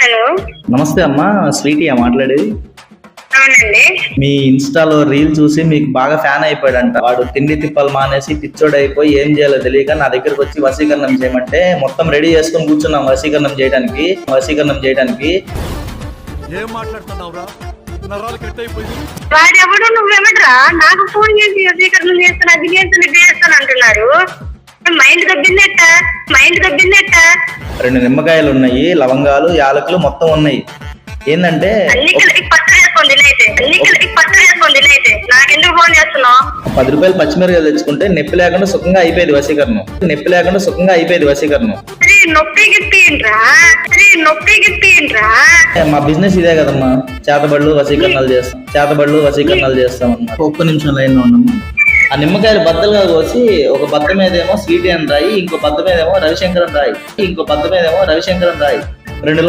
Hello, నమస్తే అమ్మా, స్వీటీయా మాట్లాడేది? అవునండి. మీ ఇన్స్టాలో రీల్ చూసి మీకు బాగా ఫ్యాన్ అయిపోయాడంట. వాడు తిండి తిప్పలు మానేసి పిచ్చోడు అయిపోయి ఏం చేయాలో తెలియక నా దగ్గరకు వచ్చి వశీకరణం చేయమంటే మొత్తం రెడీ చేసుకుని కూర్చున్నాం వశీకరణం చేయడానికి. ఏం మాట్లాడుతున్నావురా? నరాలు కట్ అయిపోయింది. వాడెవడు నువ్వెవడరా నాకు ఫోన్ చేసి వసీకరణం చేస్తాను, అది చేస్తాను, ఇది చేస్తాను అంటున్నారు. మైండ్ దబ్బిందెట్ట. 2 నిమ్మకాయలు ఉన్నాయి, లవంగాలు, యాలకులు మొత్తం ఉన్నాయి. ఏంటంటే అన్ని కలిపి పచ్చడి వేసుకొని తినైతే నాకెందుకు ఫోన్ చేస్తున్నావు? 10 రూపాయలు పచ్చిమిరకాయలు తెచ్చుకుంటే నొప్పి లేకుండా సుఖంగా అయిపోయేది వశీకరణం. శ్రీ నొప్పి గిప్పి ఏంట్రా? మా బిజినెస్ ఇదే కదమ్మా, చేతబడులు వశీకరణాలు చేస్తామన్నా. ఒక్క నిమిషం లైన్ లో ఉండమ్మా. ఆ నిమ్మకాయలు బద్దలుగా కోసి ఒక బద్ద మీదేమో స్వీటీ అని రాయి, ఇంకో బద్ద మీదేమో రవిశంకర్ అని రాయి, 2